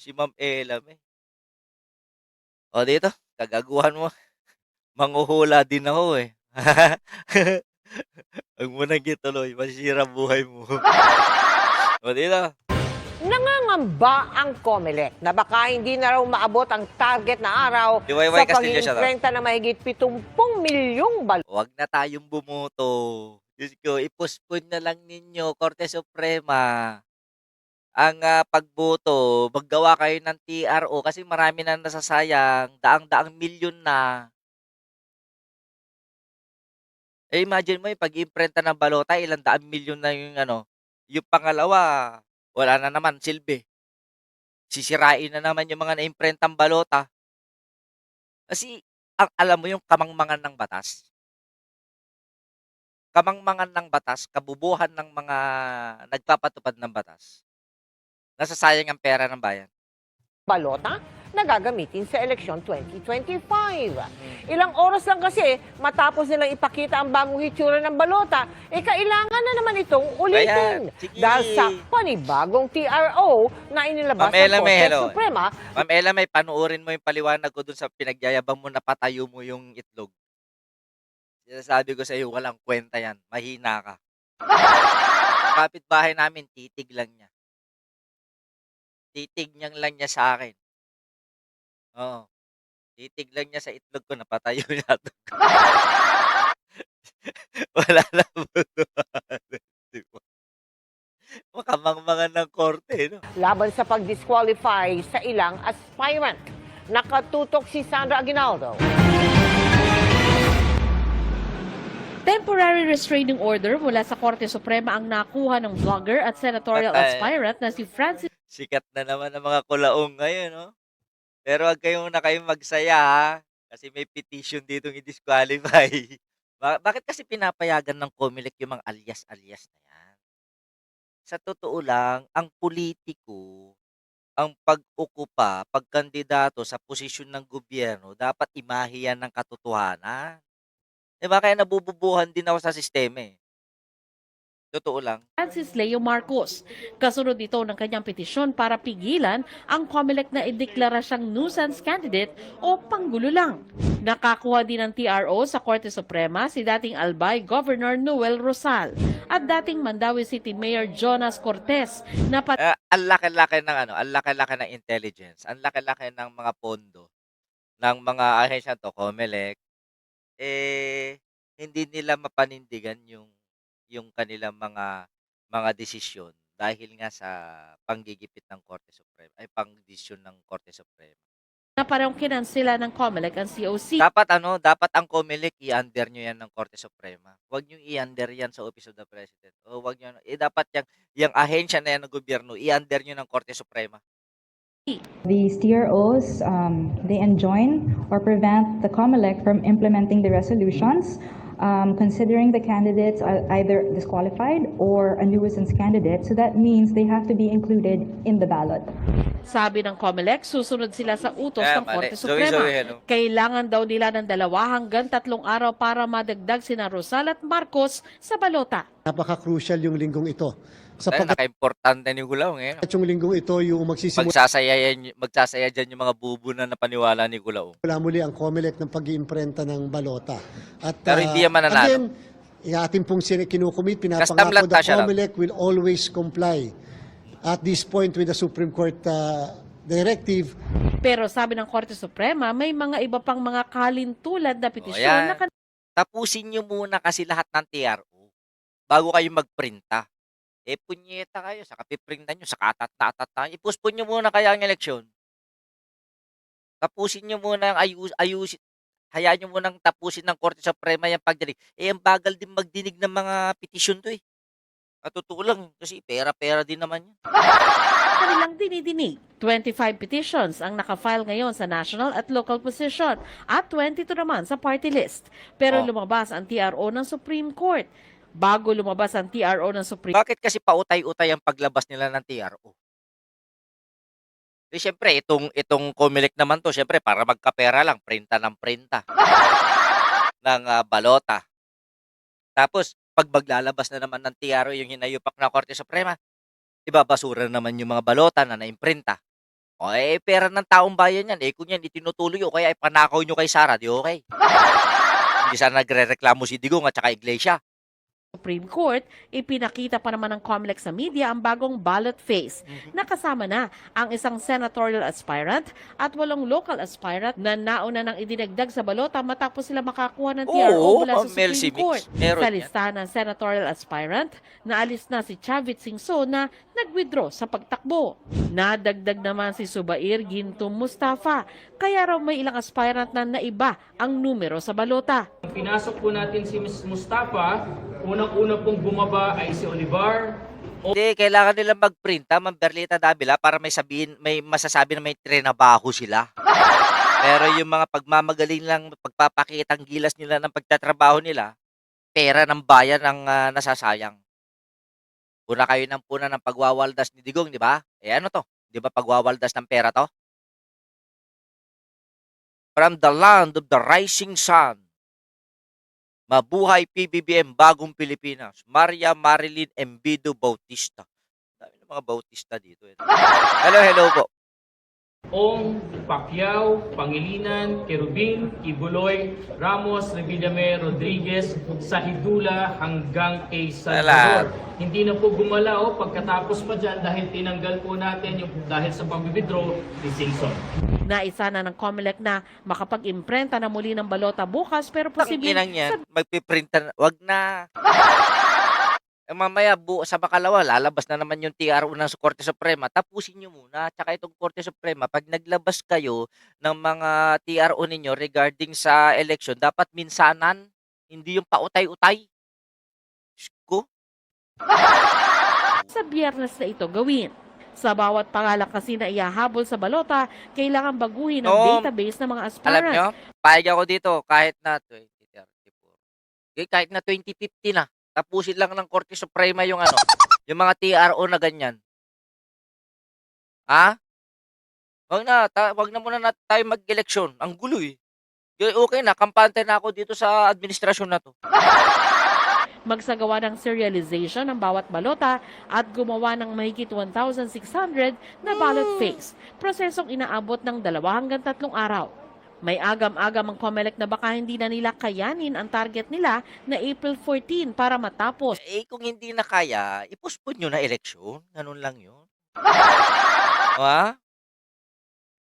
Si Ma'am Ella, "O dito, kagaguhan mo, manghuhula din ako, eh." "Wag mo nang ituloy, masisira buhay mo." "O dito." Nangangamba ang COMELEC na baka hindi na raw maabot ang target na araw Liwayway sa Castillo siya 'to. pag-iimprenta ng mahigit 70 milyong "Wag na tayong bumoto. Diyos ko, i-postpone na lang ninyo, Korte Suprema, ang, pagboto. Maggawa kayo ng TRO kasi marami na nasasayang, daang-daang milyon na." Eh, imagine mo yung pag-iimprenta ng balota, ilang daang milyon na yung ano, yung pangalawa, wala na naman silbi. Sisirain na naman yung mga naimprentang balota. Kasi ang alam mo yung kamangmangan ng batas? Kamangmangan ng batas, kabubuhan ng mga nagpapatupad ng batas, nasasayang ang pera ng bayan. balota na gagamitin sa eleksyon 2025. Hmm. Ilang oras lang kasi matapos nilang ipakita ang bagong hitsura ng balota, kailangan na naman itong ulitin. Ayan, sige. Dahil sa panibagong TRO na inilabas Ma'am ng Ella May, Korte hello. Suprema. Ma'am Ella May, panoorin mo yung paliwanag ko dun sa pinagyayabang mo na patayo mo yung itlog. Sinasabi ko sa'yo, walang kwenta yan, mahina ka. Yung kapitbahay namin, titig lang niya. Titig niyang lang niya sa akin. Oo, titig lang niya sa itlog ko, napatayo na 'to. Wala na bunuan, 'di ba? Makamangmangan ng korte 'no? Laban sa pag-disqualify sa ilang aspirant. Nakatutok si Sandra Aguinaldo. Temporary restraining order mula sa Korte Suprema ang nakuha ng vlogger at senatorial Patay. aspirant na si Francis Sikat na naman ang mga kulaong ngayon 'no? Pero wag kayong magsaya, ha, kasi may petition ditong i-disqualify. Bakit kasi pinapayagan ng COMELEC yung mga alias-alias na 'yan? Sa totoo lang, ang pulitiko, ang pag-okupa, pagkandidato sa posisyon ng gobyerno dapat imahe 'yan ng katotohanan. 'Di ba, kaya nabububuhan din ako sa sistema, eh, totoo lang. Leo Marcos. Kasunod ito ng kanyang petisyon para pigilan ang COMELEC na ideklara siyang nuisance candidate o panggulo lang. Nakakuha din ng TRO sa Korte Suprema si dating Albay Governor Noel Rosal at dating Mandawi City Mayor Jonas Cortez na Ang laki-laki ng ano, ang laki-laki ng intelligence, ang laki-laki ng mga pondo ng mga ahensiyang 'to, COMELEC, eh, hindi nila mapanindigan yung kanilang mga desisyon dahil nga sa panggigipit ng Korte Suprema ay pangdesisyon ng Korte Suprema. na parang kinansela ng COMELEC ang COC. Dapat ang COMELEC i-under niyo 'yan ng Korte Suprema. Huwag niyong i-under 'yan sa Office of the President o huwag niyo dapat yang ahensya na 'yan ng gobyerno i-under niyo ng Korte Suprema. These TROs, they enjoin or prevent the COMELEC from implementing the resolutions, considering the candidates are either disqualified or a nuisance candidate. So that means they have to be included in the ballot. Sabi ng COMELEC, susunod sila sa utos ng Mali. Korte Zoe, Suprema. hello. Kailangan daw nila ng 2 hanggang 3 araw para madagdag sina Rosal at Marcos sa balota. Napaka-crucial yung linggong ito. Dahil Sapagkat naka-importante ni Gulaw, eh. yung linggong ito yung magsisimula Magsasaya diyan yung mga bubo na napaniwala ni Gulaw. muli ang COMELEC ng pag-iimprenta ng balota. At Pero hindi yan mananalo. again, yung ating pong kinukumit, Custom pinapangako lang the ta siya lang. COMELEC will always comply at this point with the Supreme Court directive. Pero sabi ng Korte Suprema, may mga iba pang mga kalintulad na O petisyon na yan, tapusin niyo muna kasi lahat ng TRO bago kayo magprinta. Eh, punyeta kayo, saka piprintan niyo, saka atat-atat. I-postpone niyo muna kaya ang eleksyon. Tapusin niyo muna ang ayusin, hayaan niyo munang tapusin ng Korte Suprema yang pagdinig. Eh, ang bagal din magdinig ng mga petisyon 'to, eh. Sa totoo lang, kasi pera-pera din naman 'yan. kanilang dinidinig. 25 petitions ang nakafile ngayon sa national at local position at 22 naman sa party list. Pero Oh. lumabas ang TRO ng Supreme Court. Bago lumabas ang TRO ng Supreme Bakit kasi pautay-utay ang paglabas nila ng TRO? Eh, siyempre itong COMELEC naman 'to siyempre para magkapera lang, printa ng printa ng, balota. Tapos 'pag maglalabas na naman ng TRO yung hinayupak na Korte Suprema, ibabasura na naman yung mga balota na naimprinta. O, pera ng taong bayan yan. Kung yan itinutuloy o kaya ipanakaw nyo kay Sara, di okay. Hindi sana nagrereklamo si Digong at saka Iglesia. Supreme Court, ipinakita pa naman ng COMELEC sa media ang bagong ballot phase. Nakasama na ang isang senatorial aspirant at 8 local aspirant na nauna nang idinagdag sa balota matapos sila makakuha ng TRO Oo, mula sa Mel Supreme Mix. Court. Meron Sa yan. listahan ng senatorial aspirant, naalis na si Chavit Singso na nag-withdraw sa pagtakbo. Nadagdag naman si Subair Ginto Mustafa, kaya raw may ilang aspirant na naiba ang numero sa balota. Pinasok po natin si Ms. Mustafa, unang-una pong bumaba ay si Olivar. Hindi, kailangan nila mag-print, Ma'am Berlita Davila, para may masasabi na may trinabaho sila. Pero yung mga pagmamagaling lang, pagpapakitang gilas nila ng pagtatrabaho nila, pera ng bayan ang nasasayang. Puna kayo ng puna ng pagwawaldas ni Digong, di ba? Ano to? Di ba pagwawaldas ng pera to? From the land of the rising sun, mabuhay PBBM, Bagong Pilipinas. Maria Marilyn Embido Bautista. Dami ng mga Bautista dito. Hello po. Ong, Pacquiao, Pangilinan, Kerubin, Kibuloy, Ramos, Revillame, Rodriguez, Sahidula hanggang kay Salvador. Hindi na po gumalaw pagkatapos pa dyan dahil tinanggal po natin yung dahil sa pag-withdraw ni Singson. Naisa na ng COMELEC na makapag-imprenta na muli ng balota bukas pero posibleng Inang yan, magpiprinta. Wag na. Mamaya sa Bacalawa, lalabas na naman yung TRO ng Korte Suprema. Tapusin nyo muna. Tsaka itong Korte Suprema, pag naglabas kayo ng mga TRO ninyo regarding sa election, dapat minsanan, hindi yung pautay-utay. Diyos ko. sa Biyernes na ito gawin. Sa bawat pangalan kasi na ihahabol sa balota, kailangan baguhin ang No. database ng mga Alam aspirant. nyo, payag ako dito kahit na 2034. Kahit na 2050 na. Tapusin lang ng Korte Suprema yung yung mga TRO na ganyan. Ha? Wag na muna tayo mag-eleksyon. Ang gulo eh. Okay na, kampante na ako dito sa administrasyon na to. Magsagawa ng serialization ng bawat balota at gumawa ng mahigit 1,600 na ballot phase. Prosesong inaabot ng 2 hanggang 3 araw. May agam-agam ang COMELEC na baka hindi na nila kayanin ang target nila na April 14 para matapos. Kung hindi na kaya, ipospon nyo na eleksyon. Ganun lang yun. Ha?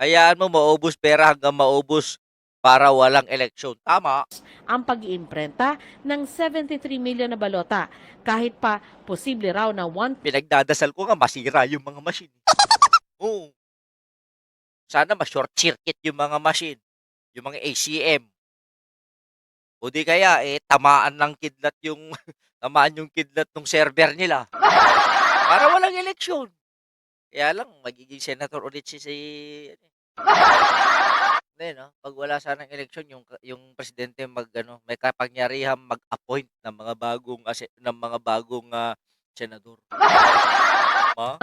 Hayaan mo maubos pera hanggang maubos para walang eleksyon. Tama. Ang pag-iimprenta ng 73 million na balota kahit pa posible raw na Pinagdadasal ko nga masira yung mga machine. Oo. Sana ma-short circuit yung mga machine. Yung mga ACM. O di kaya, tamaan ng kidlat yung tamaan yung kidlat ng server nila. Para walang eleksyon. Kaya lang, magiging senator ulit si Hindi, no? Pag wala sanang eleksyon, yung presidente may kapangyarihan mag-appoint ng mga bagong senador. 1.5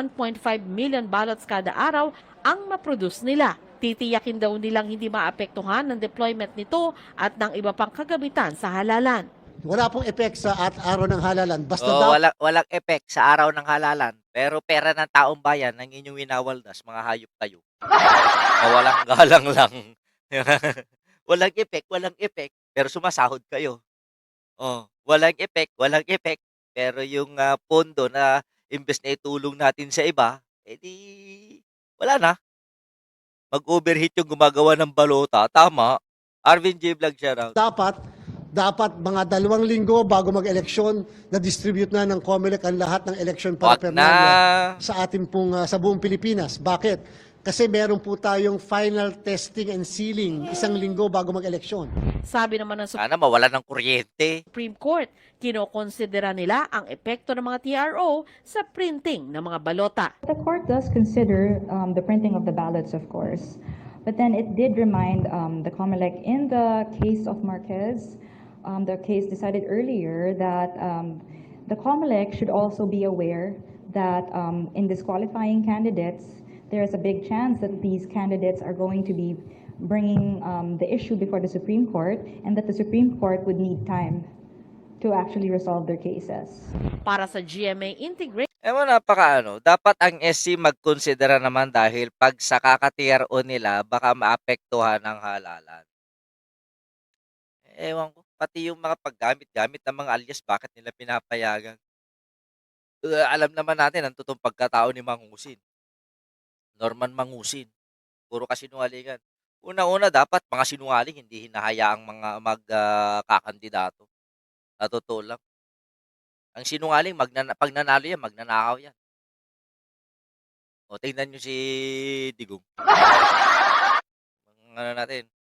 million ballots kada araw ang maproduce nila. Titiyakin daw nilang hindi maapektuhan ng deployment nito at ng iba pang kagamitan sa halalan. Wala pong effect sa araw ng halalan. Basta Walang effect sa araw ng halalan. Pero pera ng taong bayan ng inyong winawaldas, mga hayop kayo. Na walang galang lang. walang effect, pero sumasahod kayo. Walang effect, pero yung pondo na imbes na itulong natin sa iba, wala na. Mag-overheat yung gumagawa ng balota. Tama. Arvin J. Vlog, shoutout. dapat mga 2 linggo bago mag-eleksyon na distribute na ng COMELEC ang lahat ng election Wag paraphernalia na. sa ating pong sa buong Pilipinas. Bakit? Kasi meron po tayong final testing and sealing 1 linggo bago mag-eleksyon. Sabi naman ng Sana mawala ng kuryente. Supreme Court, kinokonsidera nila ang epekto ng mga TRO sa printing ng mga balota. The court does consider the printing of the ballots, of course, but then it did remind the COMELEC in the case of Marquez, the case decided earlier that the COMELEC should also be aware that in disqualifying candidates, there is a big chance that these candidates are going to be bringing the issue before the Supreme Court and that the Supreme Court would need time to actually resolve their cases. Para sa GMA Integrated Ewan napakaano, dapat ang SC magkonsidera naman dahil 'pag sa kaka-TRO nila baka maapektuhan ang halalan. Ewan ko, pati yung mga paggamit-gamit ng mga alias bakit nila pinapayagan? Alam naman natin ang totoong pagkatao ni Mangustin, Norman Mangustin, puro kasinungalingan. Unang-una dapat mga sinungaling hindi hinahayaang mga kakandidato, sa totoo lang. Ang sinungaling 'pag nanalo yan magnanakaw yan. O tingnan niyo si Digong, ang ano natin